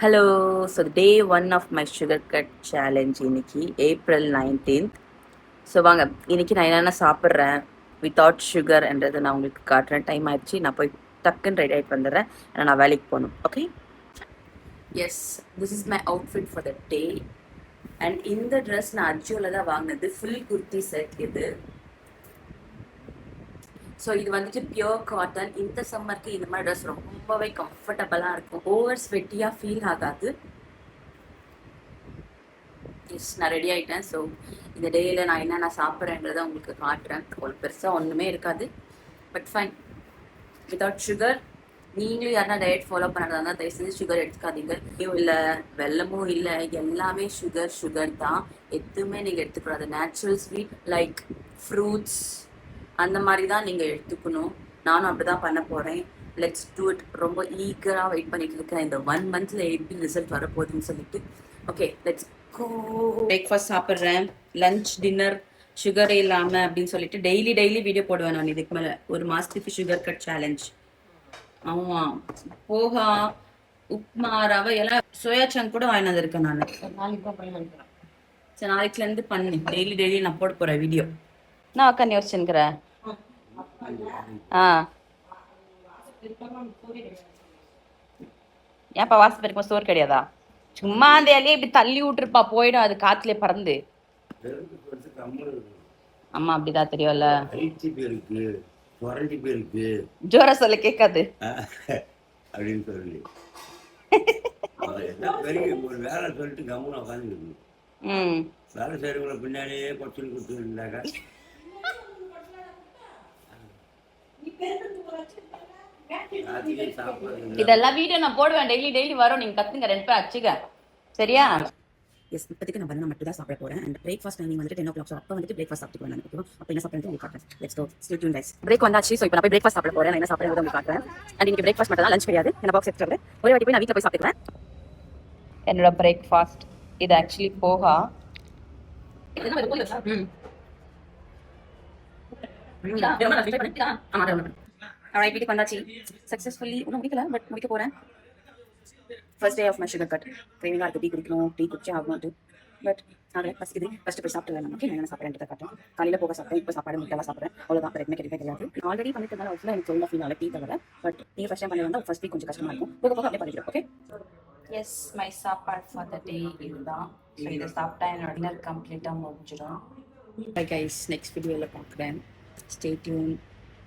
Hello. So day 1 of my sugar cut challenge இன்னைக்கு April 19th. So வாங்க இன்னைக்கு நான் என்னென்ன சாப்பிட்றேன் வித்தவுட் சுகர்ன்றதை நான் உங்களுக்கு காட்டுறேன். டைம் ஆயிடுச்சு, நான் போய் டக்குன்னு ரெடி ஆகிட்டு வந்துடுறேன். ஏன்னா நான் வேலைக்கு போகணும். Okay, yes, this is my outfit for the day. And இந்த ட்ரெஸ் நான் அஜியோவில் தான் வாங்கினது. ஃபுல் குர்த்தி செட் இது. ஸோ இது வந்துட்டு பியோர் காட்டன். இந்த சம்மருக்கு இந்த மாதிரி ட்ரெஸ் ரொம்பவே கம்ஃபர்டபுளாக இருக்கும். ஓவர் ஸ்வெட்டியாக ஃபீல் ஆகாது. எஸ், நான் ரெடி ஆகிட்டேன். ஸோ இந்த டேயில் நான் என்னென்ன சாப்பிட்றேன்றதை உங்களுக்கு காட்டுறேன். ஒரு பெருசாக ஒன்றுமே இருக்காது, பட் ஃபைன். Without sugar. நீங்களும் யாரா டயட் ஃபாலோ பண்ணுறதா இருந்தால் தயவு செஞ்சு சுகர் எடுத்துக்காதீங்க. இல்லை வெல்லமும் இல்லை, எல்லாமே சுகர் தான். எதுவுமே நீங்கள் எடுத்துக்கூடாது. நேச்சுரல் ஸ்வீட் லைக் ஃப்ரூட்ஸ் அந்த மாதிரி தான் நீங்கள் எடுத்துக்கணும். நானும் அப்படி தான் பண்ண போகிறேன். Let's do it. ரொம்ப ஈகராக வெயிட் பண்ணிட்டு இருக்கேன் இந்த 1 monthல எப்படி ரிசல்ட் வரப்போகுதுன்னு சொல்லிட்டு. Okay, let's go. பிரேக்ஃபாஸ்ட் சாப்பிட்றேன், லஞ்ச் டின்னர் சுகரே இல்லாமல் அப்படின்னு சொல்லிட்டு டெய்லி வீடியோ போடுவேன் நான். இதுக்கு மேலே ஒரு மாதத்துக்கு சுகர் கட் சேலஞ்ச். ஆமாம், போகா, உப்மா, ரவை எல்லாம் சோயா சங்க் கூட வாங்கி வந்திருக்கேன் நான். சரி, நாளைக்குலேருந்து பண்ணு. டெய்லி நான் போட போகிறேன் வீடியோ. நான் அக்கா யோசிச்சுக்கிறேன். ஏன்ப்பா வாசல் பெருக்கும் சோறு கிடையாதா? சும்மா அந்த இலையை இப்படி தள்ளி விட்டுருப்பா, போயிடும் அது காத்துல பறந்து. அம்மா அப்படிதான் தெரியும்ல. ஜோர சொல்ல கேட்காது அப்படின்னு சொல்லி வேலை சொல்லிட்டு கம்முன்னு உட்காந்து வேலை செய்யறவங்களை பின்னாடியே கொச்சல் கொடுத்துருந்தாக்கா இதெல்லாம் வீடியோ நான் போடுவேன். டெய்லி வரும். நீங்க கத்துங்க, 2 பேர் அச்சுங்க, சரியா? எஸ், இப்போதைக்கு நான் பனானா மட்டும் தான் சாப்பிட போறேன். அண்ட் பிரேக்ஃபாஸ்ட் டைமிங் வந்துட்டு 10 o'clock. ஸோ அப்போ வந்துட்டு பிரேக்ஃபாஸ்ட் சாப்பிட்டு நான். ஓகேவா? அப்போ என்ன சாப்பிட்றது உங்களுக்கு காட்டுறேன். Let's go, stay tuned guys. Break வந்தாச்சு. ஸோ இப்போ நான் போய் பிரேக்ஃபாஸ்ட் சாப்பிட போறேன். நான் என்ன சாப்பிட்றது உங்களுக்கு காட்டுறேன். அண்ட் இன்னைக்கு பிரேக்ஃபாஸ்ட் மட்டும் தான், லஞ்ச் கிடையாது. என்ன பாக்ஸ் எடுத்துட்டு ஒரே வாட்டி போய் நான் வீட்டில் போய் சாப்பிட்டுக்குவேன். என்னோட பிரேக்ஃபாஸ்ட் இது ஆக்சுவலி போகா. வீட்டுக்கு வந்தாச்சு சக்ஸஸ்ஃபுல்லி. ஒன்றும் முடிக்கல, பட் முடிக்க போகிறேன். First day of my sugar cut. கிரேவிங்காக இருக்குது. டீ குடிக்கணும், டீ குடிச்சே ஆகணும்ட்டு. பட் அதில் ஃபஸ்ட்டு போய் சாப்பிட்டு நமக்கு என்ன சாப்பிட்றேன் காட்டேன். காலையில் போக சாப்பிட்டேன், இப்போ சாப்பாடு முட்டைலாம் சாப்பிட்றேன். அவ்வளோதான், ரெண்டுமே கிடைக்கவே கிடையாது. ஆல்ரெடி பண்ணிட்டு இருந்தாலும் அவ்வளோ எனக்கு சொல்ல ஃபீல் ஆகல டீ தவிர. பட் நீங்கள் ஃபஸ்ட் டைம் பண்ணி வந்தால் ஃபர்ஸ்ட் வீக் கொஞ்சம் கஷ்டமாக இருக்கும். போக அப்படியே பண்ணிக்கிறோம். ஓகே, எஸ், மை சாப்பாடு ஃபார் த டே இதுதான். ஸோ இதை சாப்பிட்டா என்னோட டின்னர் கம்ப்ளீட்டாக முடிஞ்சிடும். பை கைஸ், நெக்ஸ்ட் வீடியோவில் பார்க்குறேன். Stay tune.